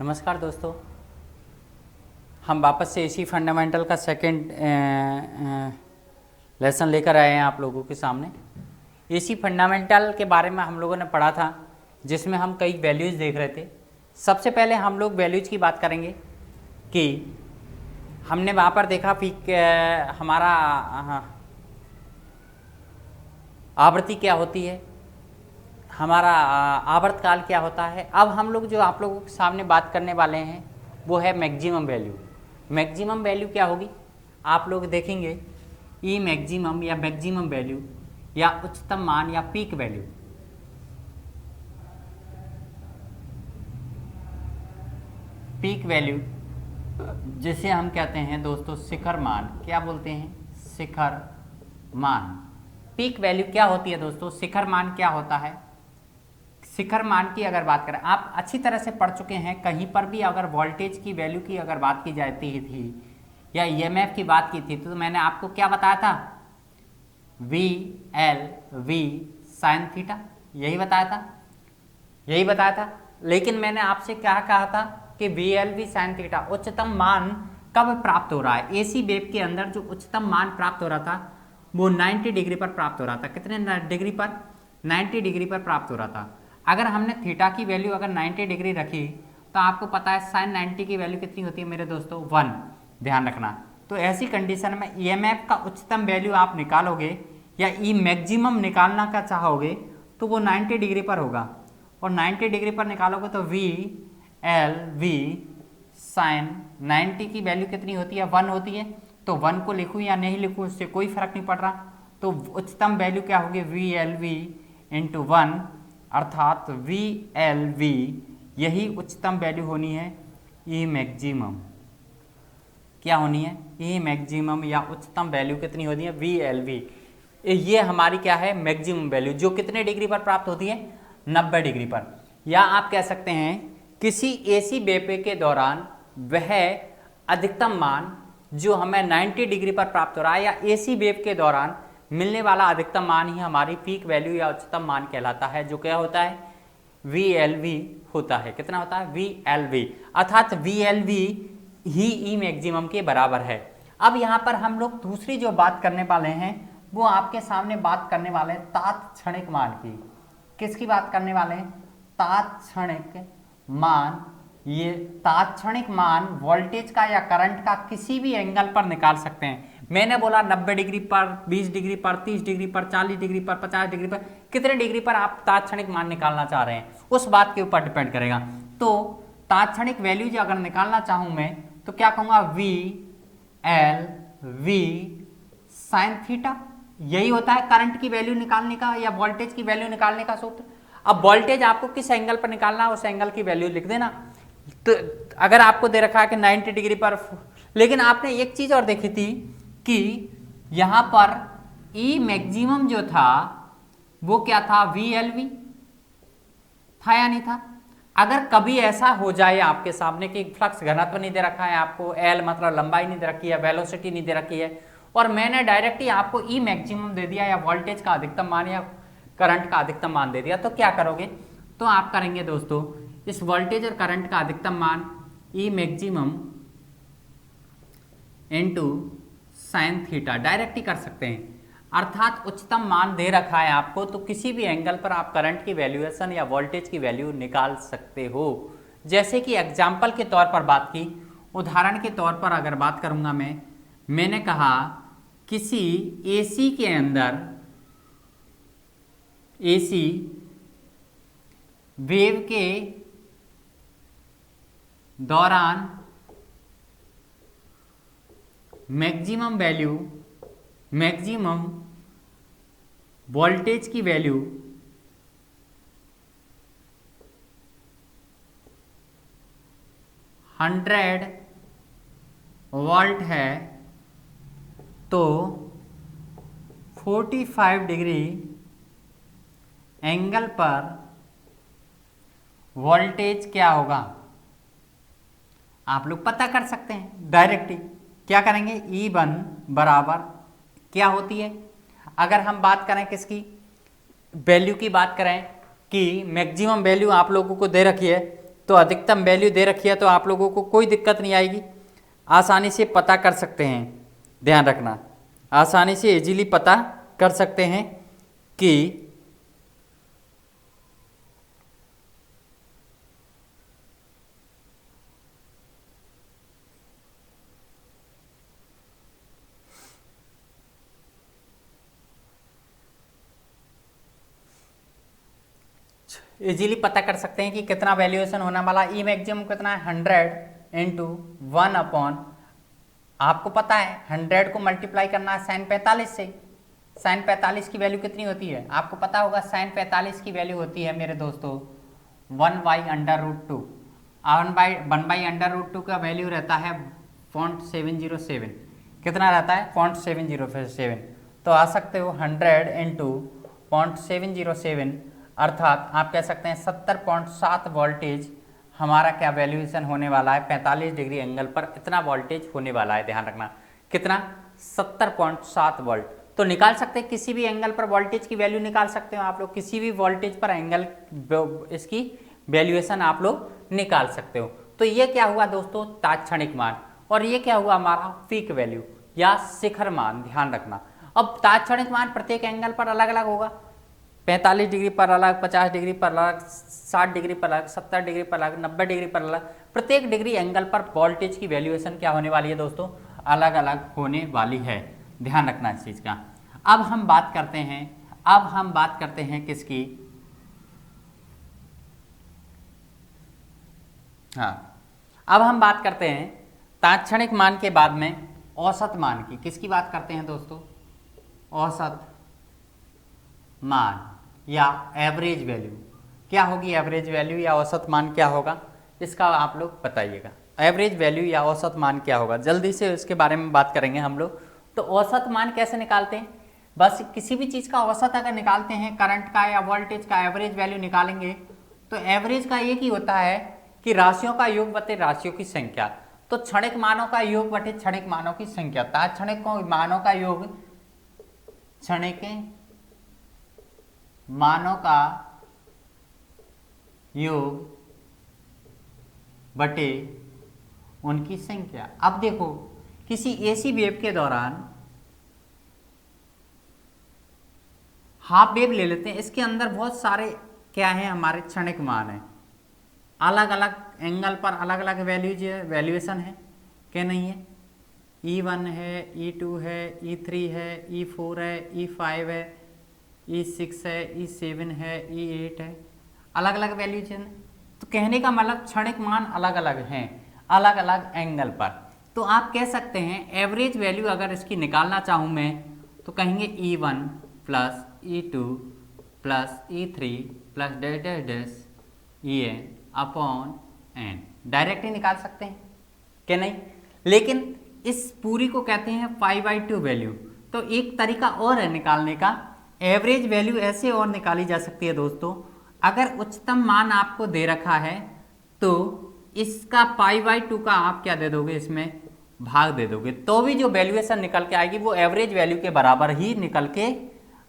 नमस्कार दोस्तों, हम वापस से एसी फंडामेंटल का सेकंड लेसन लेकर आए हैं आप लोगों के सामने। एसी फंडामेंटल के बारे में हम लोगों ने पढ़ा था, जिसमें हम कई वैल्यूज़ देख रहे थे। सबसे पहले हम लोग वैल्यूज़ की बात करेंगे कि हमने वहाँ पर देखा कि हमारा आवृत्ति क्या होती है, हमारा आवर्तकाल क्या होता है। अब हम लोग जो आप लोगों के सामने बात करने वाले हैं वो है मैक्सिमम वैल्यू। मैक्सिमम वैल्यू क्या होगी, आप लोग देखेंगे ई मैक्सिमम या मैक्सिमम वैल्यू या उच्चतम मान या पीक वैल्यू। पीक वैल्यू जिसे हम कहते हैं दोस्तों शिखर मान, क्या बोलते हैं, शिखर मान। पीक वैल्यू क्या होती है दोस्तों, शिखर मान क्या होता है। शिखर मान की अगर बात करें, आप अच्छी तरह से पढ़ चुके हैं, कहीं पर भी अगर वोल्टेज की वैल्यू की अगर बात की जाती थी या ईएमएफ की बात की थी तो मैंने आपको क्या बताया था, V L V sine theta, यही बताया था। लेकिन मैंने आपसे क्या कहा था कि V L V sine theta उच्चतम मान कब प्राप्त हो रहा है। एसी वेव के अंदर जो उच्चतम मान प्राप्त हो रहा था वो 90 डिग्री पर प्राप्त हो रहा था। कितने डिग्री पर, 90 डिग्री पर प्राप्त हो रहा था। अगर हमने थीटा की वैल्यू अगर 90 डिग्री रखी तो आपको पता है साइन 90 की वैल्यू कितनी होती है मेरे दोस्तों, 1। ध्यान रखना। तो ऐसी कंडीशन में ईएमएफ का उच्चतम वैल्यू आप निकालोगे या ई मैक्सिमम निकालना का चाहोगे तो वो 90 डिग्री पर होगा, और 90 डिग्री पर निकालोगे तो वी एल वी साइन 90 की वैल्यू कितनी होती है, 1 होती है। तो 1 को लिखूँ या नहीं लिखूँ उससे कोई फर्क नहीं पड़ रहा। तो उच्चतम वैल्यू क्या होगी, वी एल वी इंटू 1, अर्थात वी एल वी यही उच्चतम वैल्यू होनी है। ई मैक्सिमम क्या होनी है, ई मैक्सिमम या उच्चतम वैल्यू कितनी होनी है, वी एल वी। ये हमारी क्या है, मैक्सिमम वैल्यू, जो कितने डिग्री पर प्राप्त होती है, 90 डिग्री पर। या आप कह सकते हैं किसी एसी वेव के दौरान वह अधिकतम मान जो हमें 90 डिग्री पर प्राप्त हो रहा है या एसी वेव के दौरान मिलने वाला अधिकतम मान ही हमारी पीक वैल्यू या उच्चतम मान कहलाता है, जो क्या होता है, वी एल वी होता है। कितना होता है, वी एल वी, अर्थात वी एल वी ही ई मैक्सिमम के बराबर है। अब यहाँ पर हम लोग दूसरी जो बात करने वाले हैं वो आपके सामने बात करने वाले हैं तात्क्षणिक मान की। किसकी बात करने वाले हैं, तात्क्षणिक मान। ये तात्क्षणिक मान वोल्टेज का या करंट का किसी भी एंगल पर निकाल सकते हैं। मैंने बोला 90 डिग्री पर, 20 डिग्री पर, 30 डिग्री पर, 40 डिग्री पर, 50 डिग्री पर, कितने डिग्री पर आप तात्क्षणिक मान निकालना चाह रहे हैं उस बात के ऊपर डिपेंड करेगा। तो तात्क्षणिक वैल्यू जो अगर निकालना चाहूं मैं तो क्या कहूंगा, V L V sine theta. यही होता है करंट की वैल्यू निकालने का या वोल्टेज की वैल्यू निकालने का सूत्र। अब वोल्टेज आपको किस एंगल पर निकालना है उस एंगल की वैल्यू लिख देना। तो अगर आपको दे रखा है कि 90 डिग्री पर, लेकिन आपने एक चीज और देखी थी कि यहां पर ई मैक्सिमम जो था वो क्या था, वी एल वी था या नहीं था। अगर कभी ऐसा हो जाए आपके सामने कि फ्लक्स घनत्व नहीं दे रखा है आपको, एल मतलब लंबाई नहीं दे रखी है, वेलोसिटी नहीं दे रखी है, और मैंने डायरेक्टली आपको ई मैक्सिमम दे दिया या वोल्टेज का अधिकतम मान या करंट का अधिकतम मान दे दिया, तो क्या करोगे, तो आप करेंगे दोस्तों इस वोल्टेज और करंट का अधिकतम मान E maximum into sine theta direct ही कर सकते हैं। अर्थात उच्चतम मान दे रखा है आपको तो किसी भी एंगल पर आप करंट की वैल्यूएशन या वोल्टेज की वैल्यू निकाल सकते हो। जैसे कि एग्जाम्पल के तौर पर बात की, उदाहरण के तौर पर अगर बात करूंगा मैंने कहा किसी एसी के अंदर, एसी वेव के दौरान मैक्सिमम वैल्यू, मैक्सिमम वोल्टेज की वैल्यू 100 वोल्ट है, तो 45 डिग्री एंगल पर वोल्टेज क्या होगा आप लोग पता कर सकते हैं डायरेक्टली। क्या करेंगे, E1 बराबर क्या होती है, अगर हम बात करें किसकी वैल्यू की बात करें कि मैक्सिमम वैल्यू आप लोगों को दे रखी है तो अधिकतम वैल्यू दे रखी है तो आप लोगों को कोई दिक्कत नहीं आएगी, आसानी से पता कर सकते हैं। ध्यान रखना, आसानी से इजीली पता कर सकते हैं कि इजीली पता कर सकते हैं कि कितना वैल्यूएशन होने वाला। ई मैक्सिमम कितना है 100 इंटू 1 अपॉन, आपको पता है 100 को मल्टीप्लाई करना है साइन 45 से। साइन 45 की वैल्यू कितनी होती है आपको पता होगा, साइन 45 की वैल्यू होती है मेरे दोस्तों 1/√2। 1/√2 का वैल्यू रहता है 0.707। कितना रहता है 0.707। तो आ सकते हो 100 इंटू 0.707, अर्थात आप कह सकते हैं 70.7 वोल्टेज हमारा क्या वैल्यूएशन होने वाला है 45 डिग्री एंगल पर, इतना वोल्टेज होने वाला है। ध्यान रखना कितना 70.7 वोल्ट। तो निकाल सकते हैं किसी भी एंगल पर वोल्टेज की वैल्यू निकाल सकते हो आप लोग, किसी भी वोल्टेज पर एंगल इसकी वैल्यूएशन आप लोग निकाल सकते हो। तो ये क्या हुआ दोस्तों तात्क्षणिक मान, और ये क्या हुआ हमारा पीक वैल्यू या शिखर मान। ध्यान रखना अब तात्क्षणिक मान प्रत्येक एंगल पर अलग अलग होगा, 45 डिग्री पर अलग, 50 डिग्री पर अलग, 60 डिग्री पर अलग, 70 डिग्री पर अलग, 90 डिग्री पर अलग। प्रत्येक डिग्री एंगल पर वोल्टेज की वैल्यूएशन क्या होने वाली है दोस्तों, अलग अलग होने वाली है। ध्यान रखना इस चीज का। अब हम बात करते हैं किसकी, हाँ अब हम बात करते हैं तात्क्षणिक मान के बाद में औसत मान की। किसकी बात करते हैं दोस्तों, औसत मान या एवरेज वैल्यू। क्या होगी एवरेज वैल्यू या औसत मान क्या होगा, इसका आप लोग बताइएगा। एवरेज वैल्यू या औसत मान क्या होगा, जल्दी से इसके बारे में बात करेंगे हम लोग। तो औसत मान कैसे निकालते हैं, बस किसी भी चीज़ का औसत अगर निकालते हैं, करंट का या वोल्टेज का एवरेज वैल्यू निकालेंगे तो एवरेज का एक ही होता है कि राशियों का योग बटे राशियों की संख्या। तो क्षणिक मानों का योग बटे क्षणिक मानों की संख्या, तात्क्षणिक मानों का योग क्षणिक मानों का योग बटे उनकी संख्या। अब देखो किसी एसी वेव के दौरान हाफ वेव ले लेते हैं, इसके अंदर बहुत सारे क्या है हमारे क्षणिक मान है, अलग अलग एंगल पर अलग अलग वैल्यूएशन है क्या नहीं है। E1 है, E2 है, E3 है, E4 है, E5 है, E6 है, E7 है, E8 है, अलग अलग वैल्यूएशन। तो कहने का मतलब क्षणिक मान अलग अलग हैं अलग अलग एंगल पर। तो आप कह सकते हैं एवरेज वैल्यू अगर इसकी निकालना चाहूँ मैं तो कहेंगे E1 plus E2 plus E3 plus dash dash dash En upon n। Direct ही निकाल सकते हैं क्या नहीं, लेकिन इस पूरी को कहते हैं 5/2 वैल्यू। तो एक तरीका और है निकालने का, एवरेज वैल्यू ऐसे और निकाली जा सकती है दोस्तों। अगर उच्चतम मान आपको दे रखा है तो इसका π/2 का आप क्या दे दोगे, इसमें भाग दे दोगे, तो भी जो वैल्यूएशन निकल के आएगी वो एवरेज वैल्यू के बराबर ही निकल के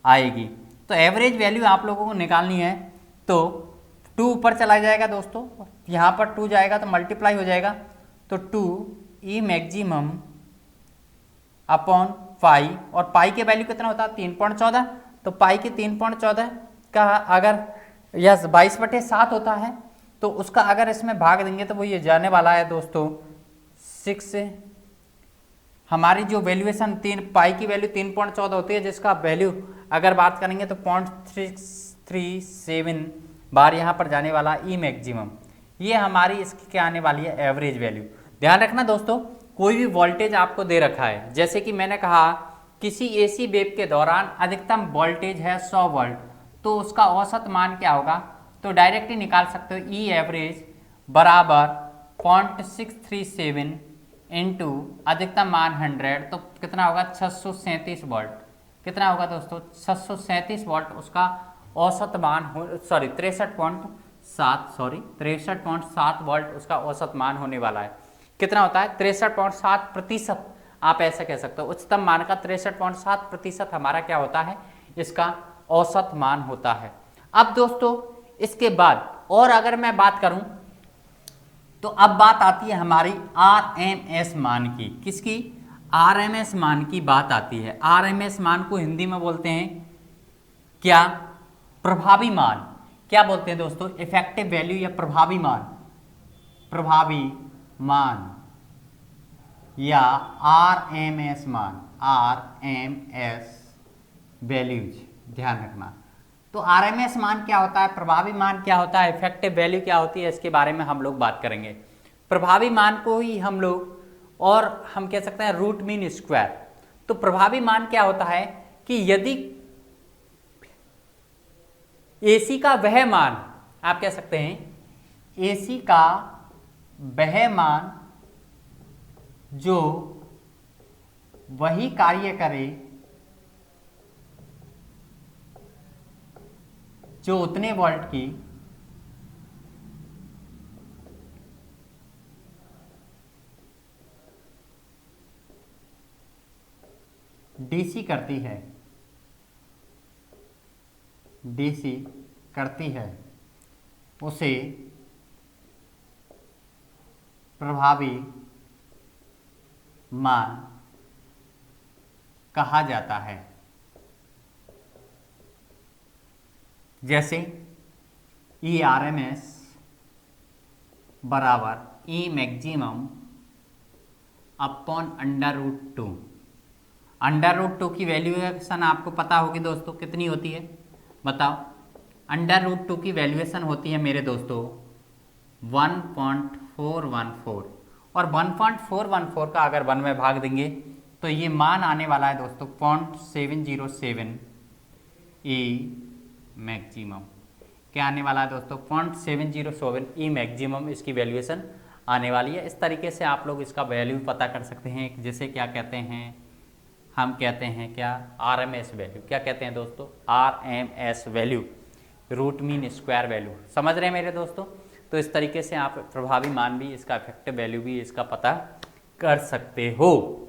आएगी। तो एवरेज वैल्यू आप लोगों को निकालनी है तो 2 ऊपर चला जाएगा दोस्तों, यहाँ पर 2 जाएगा तो मल्टीप्लाई हो जाएगा, तो 2 E मैक्सिमम अपॉन पाई, और पाई के वैल्यू कितना होता है 3.14। तो पाई के 3.14 का अगर यस 22/7 होता है तो उसका अगर इसमें भाग देंगे तो वो ये जाने वाला है दोस्तों 6। हमारी जो वैल्यूएशन पाई की वैल्यू 3.14 होती है, जिसका वैल्यू अगर बात करेंगे तो 0.637 बार यहाँ पर जाने वाला ई मैक्सिमम। ये हमारी इसकी क्या आने वाली है एवरेज वैल्यू। ध्यान रखना दोस्तों, कोई भी वोल्टेज आपको दे रखा है, जैसे कि मैंने कहा किसी एसी वेव के दौरान अधिकतम वोल्टेज है 100 वोल्ट, तो उसका औसत मान क्या होगा, तो डायरेक्ट ही निकाल सकते हो ई एवरेज बराबर 0.637 इंटू अधिकतम मान 100, तो कितना होगा 637 वोल्ट। कितना होगा दोस्तों 637 वोल्ट उसका औसत मान हो, 63.7 वोल्ट उसका औसत मान होने वाला है। कितना होता है 63.7%, आप ऐसा कह सकते हो उच्चतम मान का 63.7% हमारा क्या होता है, इसका औसत मान होता है। अब दोस्तों इसके बाद और अगर मैं बात करूं तो अब बात आती है हमारी आरएमएस मान की। किसकी? आरएमएस मान की बात आती है। आरएमएस मान को हिंदी में बोलते हैं क्या? प्रभावी मान। क्या बोलते हैं दोस्तों? इफेक्टिव वैल्यू या प्रभावी मान। प्रभावी मान या आरएमएस मान, आरएमएस वैल्यूज, ध्यान रखना। तो आरएमएस मान क्या होता है, प्रभावी मान क्या होता है, इफेक्टिव वैल्यू क्या होती है, इसके बारे में हम लोग बात करेंगे। प्रभावी मान को ही हम लोग और हम कह सकते हैं रूट मीन स्क्वायर। तो प्रभावी मान क्या होता है कि यदि एसी का वह मान, आप कह सकते हैं एसी का वह मान जो वही कार्य करे जो उतने वोल्ट की डीसी करती है, डीसी करती है, उसे प्रभावी मान कहा जाता है। जैसे ई आर एम एस बराबर ई मैक्सिमम अपॉन √2। √2 की वैल्यूएशन आपको पता होगी दोस्तों, कितनी होती है बताओ? √2 की वैल्यूएशन होती है मेरे दोस्तों 1.414, और 1.414 का अगर 1 में भाग देंगे तो ये मान आने वाला है दोस्तों 0.707 ई मैक्सिमम। क्या आने वाला है दोस्तों? 0.707 ई मैक्सिमम इसकी वैल्यूएशन आने वाली है। इस तरीके से आप लोग इसका वैल्यू पता कर सकते हैं, जिसे क्या कहते हैं, हम कहते हैं क्या, आरएमएस वैल्यू। क्या कहते हैं दोस्तों? RMS value, root mean square value. समझ रहे हैं मेरे दोस्तों? तो इस तरीके से आप प्रभावी मान भी, इसका इफेक्टिव वैल्यू भी इसका पता कर सकते हो।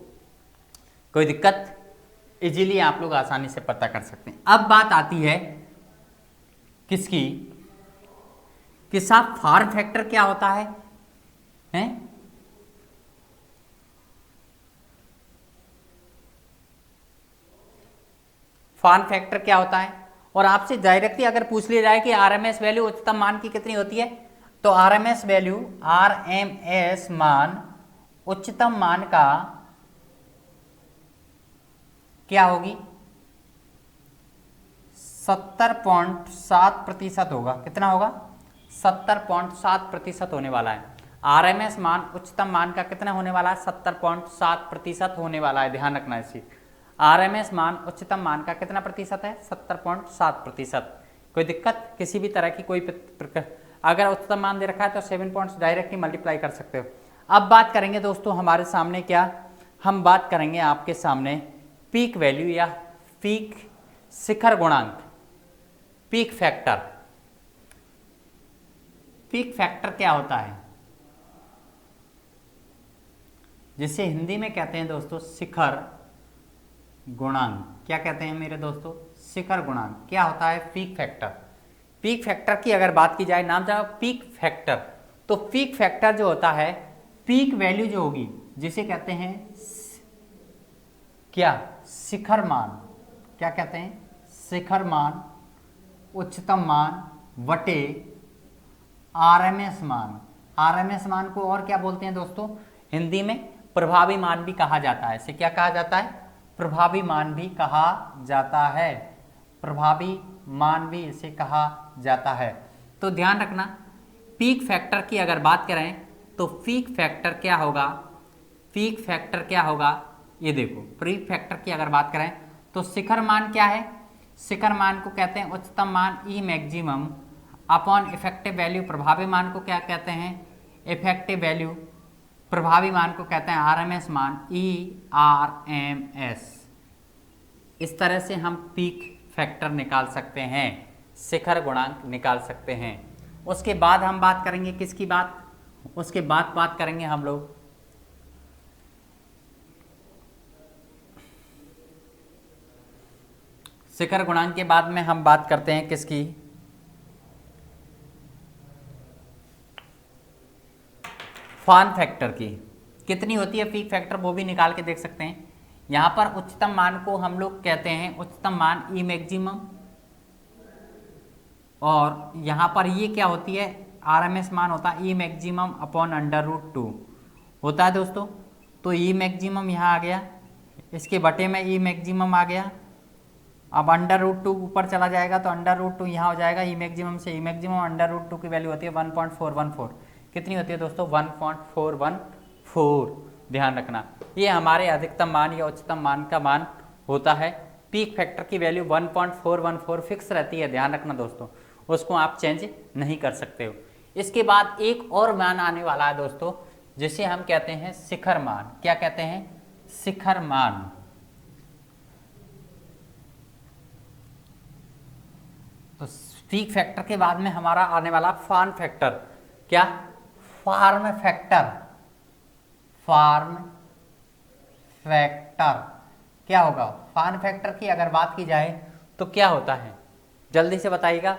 कोई दिक्कत? इजीली आप लोग आसानी से पता कर सकते हैं। अब बात आती है किसकी, कि साहब फॉर्म फैक्टर क्या होता है, हैं? फॉर्म फैक्टर क्या होता है? और आपसे डायरेक्टली अगर पूछ लिया जाए कि आरएमएस वैल्यू उच्चतम मान की कितनी होती है, तो आरएमएस वैल्यू, आरएमएस मान उच्चतम मान का क्या होगी? 70.7% होगा। कितना होगा? 70.7% होने वाला है। आरएमएस मान उच्चतम मान का कितना होने वाला है? 70.7% होने वाला है। ध्यान रखना इसी, आरएमएस मान उच्चतम मान का कितना प्रतिशत है? 70.7%। कोई दिक्कत? किसी भी तरह की कोई अगर उच्चतम मान दे रखा है तो 7 पॉइंट्स डायरेक्टली मल्टीप्लाई कर सकते हो। अब बात करेंगे दोस्तों हमारे सामने क्या, हम बात करेंगे आपके सामने पीक वैल्यू या पीक शिखर गुणांक, पीक फैक्टर। पीक फैक्टर क्या होता है, जिसे हिंदी में कहते हैं दोस्तों शिखर गुणांक। क्या कहते हैं मेरे दोस्तों? शिखर गुणांक। क्या होता है पीक फैक्टर? पीक फैक्टर की अगर बात की जाए, नाम जाओ पीक फैक्टर, तो पीक फैक्टर जो होता है, पीक वैल्यू जो होगी, जिसे कहते हैं क्या, शिखर मान। क्या कहते हैं? शिखर मान, उच्चतम मान वटे आरएमएस मान। आरएमएस मान को और क्या बोलते हैं दोस्तों? हिंदी में प्रभावी मान भी कहा जाता है। इसे क्या कहा जाता है? प्रभावी मान भी कहा जाता है। प्रभावी मान भी इसे कहा जाता है। तो ध्यान रखना, पीक फैक्टर की अगर बात करें तो पीक फैक्टर क्या होगा? पीक फैक्टर क्या होगा? ये देखो, पीक फैक्टर की अगर बात करें तो शिखर मान क्या है? शिखर मान को कहते हैं उच्चतम मान E maximum upon effective value. प्रभावी मान को क्या कहते हैं? Effective value. प्रभावी मान को कहते हैं आरएमएस मान, ई आर एम एस। इस तरह से हम पीक फैक्टर निकाल सकते हैं, शिखर गुणांक निकाल सकते हैं। उसके बाद हम बात करेंगे किसकी बात? उसके बाद बात करेंगे हम लोग शिखर गुणांक के बाद में हम बात करते हैं किसकी? फॉर्म फैक्टर की कितनी होती है पीक फैक्टर वो भी निकाल के देख सकते हैं। यहाँ पर उच्चतम मान को हम लोग कहते हैं उच्चतम मान ई मैक्सिमम, और यहाँ पर ये क्या होती है आरएमएस मान होता है ई मैक्सिमम अपॉन √2 होता है दोस्तों। तो ई मैक्सिमम यहाँ आ गया, इसके बटे में ई मैक्सिमम आ गया। अब √2 ऊपर चला जाएगा तो √2 यहाँ हो जाएगा, ई मैक्सिमम से ई मैक्सिमम √2 की वैल्यू होती है 1.414। कितनी होती है दोस्तों 1.414। ध्यान रखना ये हमारे अधिकतम मान या उच्चतम मान का मान होता है। पीक फैक्टर की वैल्यू 1.414 फिक्स रहती है, ध्यान रखना दोस्तों, उसको आप चेंज नहीं कर सकते हो। इसके बाद एक और मान आने वाला है दोस्तों जिसे हम कहते हैं शिखर मान। क्या कहते हैं? शिखर मान। तो पीक फैक्टर के बाद में हमारा आने वाला फॉर्म फैक्टर। क्या? Form factor. फॉर्म फैक्टर क्या होगा? फॉर्म फैक्टर की अगर बात की जाए तो क्या होता है, जल्दी से बताइएगा।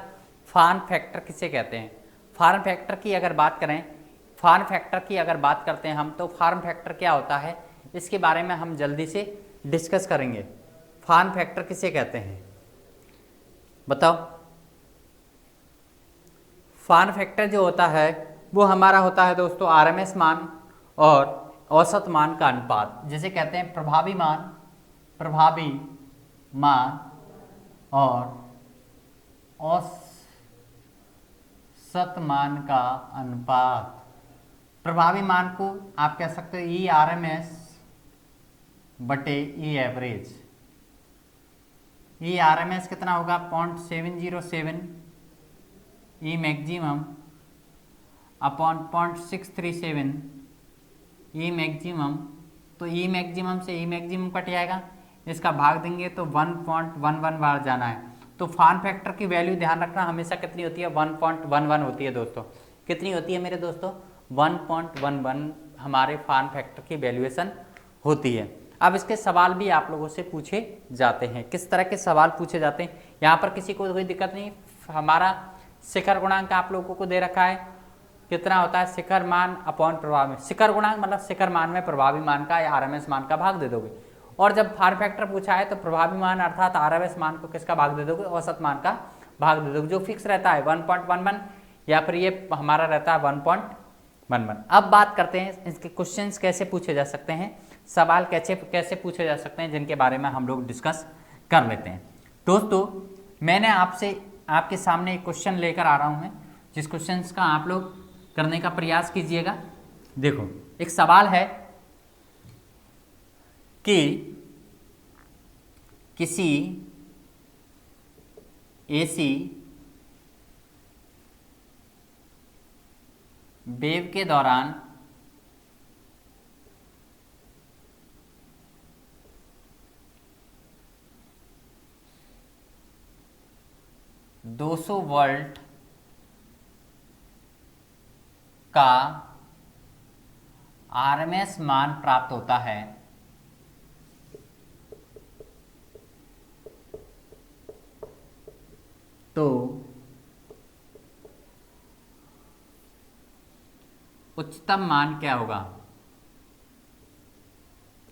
फॉर्म फैक्टर किसे कहते हैं? फॉर्म फैक्टर की अगर बात करें, फॉर्म फैक्टर की अगर बात करते हैं हम, तो फॉर्म फैक्टर क्या होता है इसके बारे में हम जल्दी से डिस्कस करेंगे। फॉर्म फैक्टर किसे कहते हैं बताओ? फॉर्म फैक्टर जो होता है वो हमारा होता है दोस्तों आरएमएस मान और औसत मान का अनुपात, जिसे कहते हैं प्रभावी मान, प्रभावी मान और औसत मान का अनुपात। प्रभावी मान को आप कह सकते हो ई आरएमएस बटे ई एवरेज। ई आरएमएस कितना होगा 0.707 ई मैक्सिमम अपॉन 0.637 ई मैक्सिमम। तो ई मैक्सिमम से ई मैक्सिमम कट जाएगा, इसका भाग देंगे तो 1.11 बार जाना है। तो फॉर्म फैक्टर की वैल्यू ध्यान रखना हमेशा कितनी होती है 1.11 होती है दोस्तों। कितनी होती है मेरे दोस्तों 1.11 हमारे फॉर्म फैक्टर की वैल्यूएशन होती है। अब इसके सवाल भी आप लोगों से पूछे जाते हैं। किस तरह के सवाल पूछे जाते हैं? यहाँ पर किसी को कोई दिक्कत नहीं। हमारा शिखर गुणांक आप लोगों को दे रखा है, कितना होता है शिखर मान अपॉन प्रभावी। शिखर गुणांक मतलब शिखर मान में प्रभावी मान का या आरएमएस मान का भाग दे दोगे। और जब फॉर्म फैक्टर पूछा है तो प्रभावी मान अर्थात आरएमएस मान को किसका भाग दे दोगे? औसत मान का भाग दे दोगे, जो फिक्स रहता है 1.11 या फिर ये हमारा रहता है 1.11। अब बात करते हैं इसके क्वेश्चंस कैसे पूछे जा सकते हैं, सवाल कैसे पूछे जा सकते हैं, जिनके बारे में हम लोग डिस्कस कर लेते हैं। दोस्तों मैंने आपके सामने एक क्वेश्चन लेकर आ रहा हूँ मैं, जिस क्वेश्चन का आप लोग करने का प्रयास कीजिएगा। देखो एक सवाल है कि किसी एसी वेव के दौरान दो 200 वोल्ट का आरएमएस मान प्राप्त होता है, तो उच्चतम मान क्या होगा?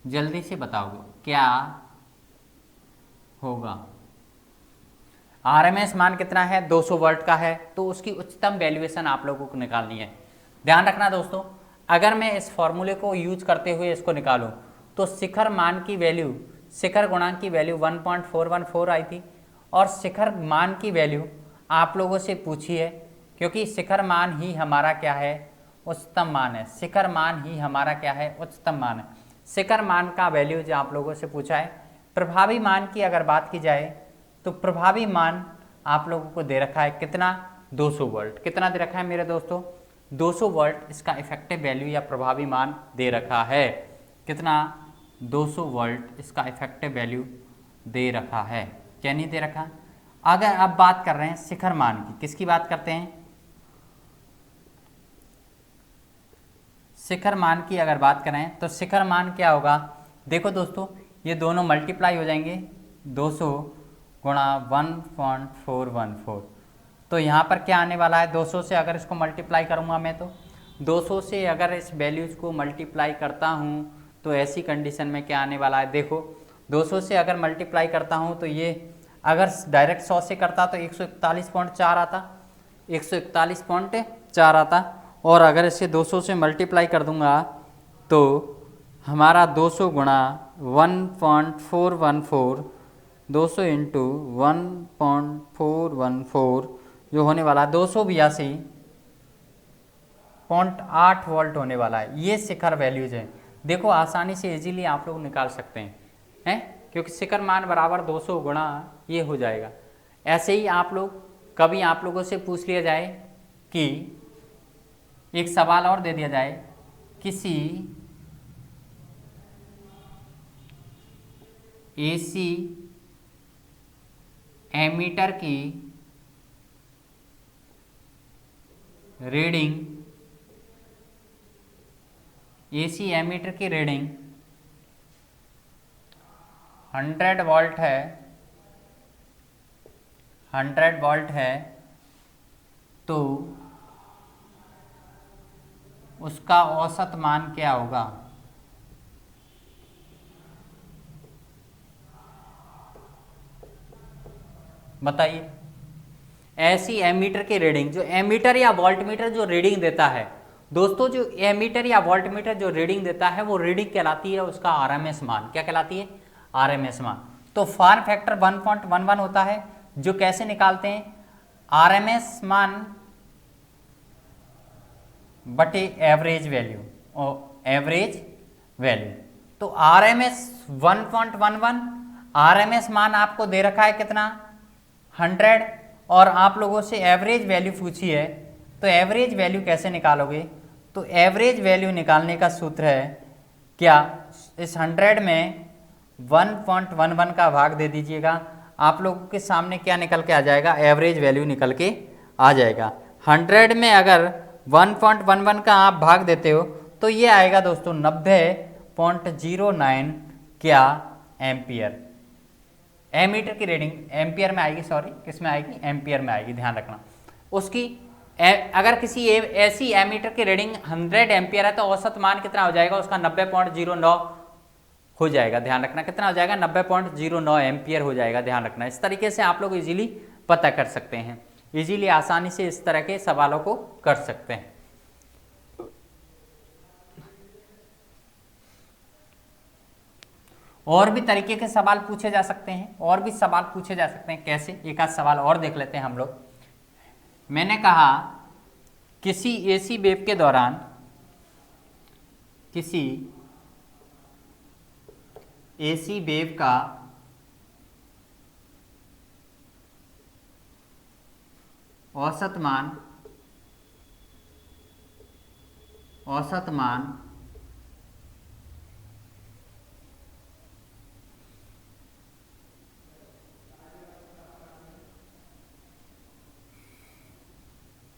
जल्दी से बताओगे क्या होगा? आरएमएस मान कितना है 200 वोल्ट का है, तो उसकी उच्चतम वैल्यूएशन आप लोगों को निकालनी है। ध्यान रखना दोस्तों, अगर मैं इस फॉर्मूले को यूज करते हुए इसको निकालूं तो शिखर मान की वैल्यू, शिखर गुणांक की वैल्यू 1.414 आई थी, और शिखर मान की वैल्यू आप लोगों से पूछी है, क्योंकि शिखर मान ही हमारा क्या है? उच्चतम मान है। शिखर मान ही हमारा क्या है? उच्चतम मान है। शिखर मान का वैल्यू जो आप लोगों से पूछा है। प्रभावी मान की अगर बात की जाए तो प्रभावी मान आप लोगों को दे रखा है कितना? 200 वोल्ट। कितना दे रखा है मेरे दोस्तों? 200 वोल्ट इसका इफेक्टिव वैल्यू या प्रभावी मान दे रखा है। कितना? 200 वोल्ट इसका इफेक्टिव वैल्यू दे रखा है। क्या नहीं दे रखा? अगर अब बात कर रहे हैं शिखर मान की, किसकी बात करते हैं? शिखर मान की अगर बात करें तो शिखर मान क्या होगा? देखो दोस्तों ये दोनों मल्टीप्लाई हो जाएंगे, 200 गुणा 1.414। तो यहाँ पर क्या आने वाला है? 200 से अगर इसको मल्टीप्लाई करूँगा मैं तो 200 से अगर इस वैल्यूज़ को मल्टीप्लाई करता हूँ तो ऐसी कंडीशन में क्या आने वाला है, देखो 200 से अगर मल्टीप्लाई करता हूँ तो ये अगर डायरेक्ट 100 से करता तो 141.4 आता, 141.4 आता। और अगर इसे 200 से मल्टीप्लाई कर दूंगा तो हमारा 200 गुणा 1.414, 200 इंटू 1.414 जो होने वाला 282.8 वोल्ट होने वाला है। ये शिखर वैल्यूज हैं। देखो आसानी से इजीली आप लोग निकाल सकते हैं क्योंकि शिखर मान बराबर 200 गुणा ये हो जाएगा। ऐसे ही आप लोग कभी आप लोगों से पूछ लिया जाए कि एक सवाल और दे दिया जाए, किसी एसी एमीटर की रीडिंग, एसी एमीटर की रीडिंग 100 वोल्ट है, 100 वोल्ट है, तो उसका औसत मान क्या होगा। बताइए। ऐसी एमीटर की रीडिंग, जो एमीटर या वोल्टमीटर जो रीडिंग देता है दोस्तों, जो एमीटर या वोल्टमीटर जो रीडिंग देता है वो रीडिंग कहलाती है उसका आरएमएस मान। क्या कहलाती है? आरएमएस मान। तो फॉर्म फैक्टर 1.11 होता है, जो कैसे निकालते हैं, आरएमएस मान बटे एवरेज वैल्यू, और एवरेज वैल्यू। तो आरएमएस 1.11, आरएमएस मान आपको दे रखा है कितना, 100, और आप लोगों से एवरेज वैल्यू पूछी है। तो एवरेज वैल्यू कैसे निकालोगे, तो एवरेज वैल्यू निकालने का सूत्र है क्या, इस 100 में 1.11 का भाग दे दीजिएगा, आप लोगों के सामने क्या निकल के आ जाएगा, एवरेज वैल्यू निकल के आ जाएगा। 100 में अगर 1.11 का आप भाग देते हो तो ये आएगा दोस्तों 90.09 क्या एम्पियर। एमीटर की रीडिंग एम्पियर में आएगी, सॉरी किस में आएगी, एम्पियर में आएगी, ध्यान रखना। उसकी अगर किसी ऐसी एमीटर की रीडिंग 100 एम्पियर है तो औसत मान कितना हो जाएगा उसका, 90.09 हो जाएगा। ध्यान रखना कितना हो जाएगा, 90.09 एम्पियर हो जाएगा। ध्यान रखना, इस तरीके से आप लोग इजीली पता कर सकते हैं, इजीली आसानी से इस तरह के सवालों को कर सकते हैं। और भी तरीके के सवाल पूछे जा सकते हैं, और भी सवाल पूछे जा सकते हैं। कैसे, एक आध सवाल और देख लेते हैं हम लोग। मैंने कहा किसी एसी वेव के दौरान, किसी एसी वेव का औसत मान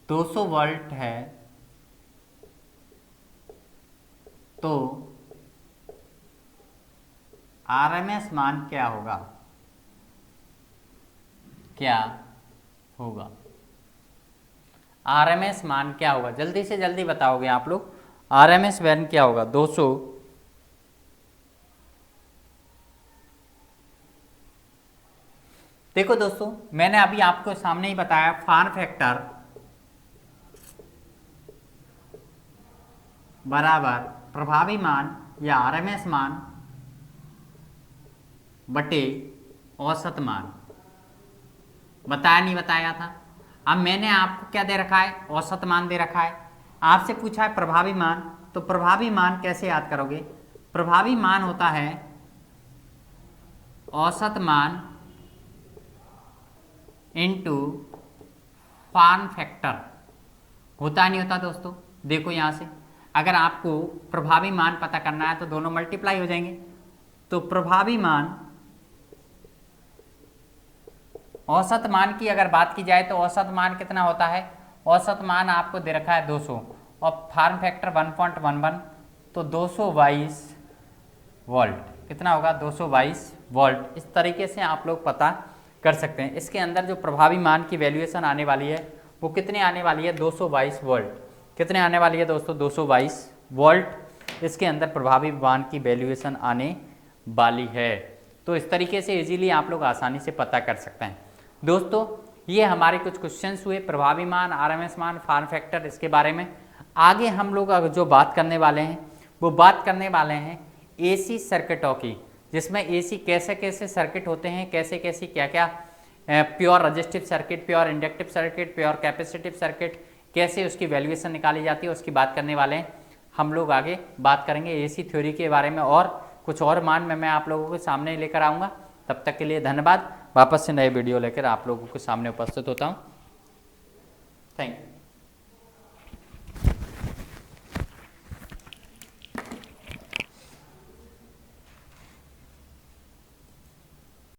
200 वोल्ट है, तो आरएमएस मान क्या होगा, क्या होगा, आरएमएस मान क्या होगा, जल्दी से जल्दी बताओगे आप लोग। आरएमएस मान क्या होगा, 200 देखो दोस्तों, मैंने अभी आपको सामने ही बताया, फॉर्म फैक्टर बराबर प्रभावी मान या आरएमएस मान बटे औसत मान। बताया नहीं बताया था। अब मैंने आपको क्या दे रखा है, औसत मान दे रखा है। आपसे पूछा है प्रभावी मान, तो प्रभावी मान कैसे याद करोगे, प्रभावी मान होता है औसत मान इनटू फॉर्म फैक्टर। होता नहीं होता दोस्तों, देखो यहाँ से अगर आपको प्रभावी मान पता करना है तो दोनों मल्टीप्लाई हो जाएंगे। तो प्रभावी मान, औसत मान की अगर बात की जाए तो औसत मान कितना होता है, औसत मान आपको दे रखा है 200 और फॉर्म फैक्टर 1.11, तो 222 वोल्ट कितना होगा, 222 वोल्ट। इस तरीके से आप लोग पता कर सकते हैं। इसके अंदर जो प्रभावी मान की वैल्यूएशन आने वाली है वो कितने आने वाली है, 222 वोल्ट। कितने आने वाली है दोस्तों, 222 वोल्ट इसके अंदर प्रभावी मान की वैल्यूएशन आने वाली है। तो इस तरीके से इजीली आप लोग आसानी से पता कर सकते हैं। दोस्तों ये हमारे कुछ क्वेश्चंस हुए प्रभावी मान, आरएमएस मान, फॉर्म फैक्टर, इसके बारे में। आगे हम लोग जो बात करने वाले हैं वो बात करने वाले हैं एसी सर्किटों की, जिसमें एसी कैसे कैसे सर्किट होते हैं, कैसे कैसे क्या क्या, pure resistive circuit, pure inductive circuit, pure capacitive circuit, कैसे उसकी वैल्यूएशन निकाली जाती है उसकी बात करने वाले हैं। हम लोग आगे बात करेंगे एसी थ्योरी के बारे में और कुछ और मान में मैं आप लोगों के सामने लेकर आऊँगा। तब तक के लिए धन्यवाद। वापस से नए वीडियो लेकर आप लोगों के सामने उपस्थित होता हूँ। Thank you.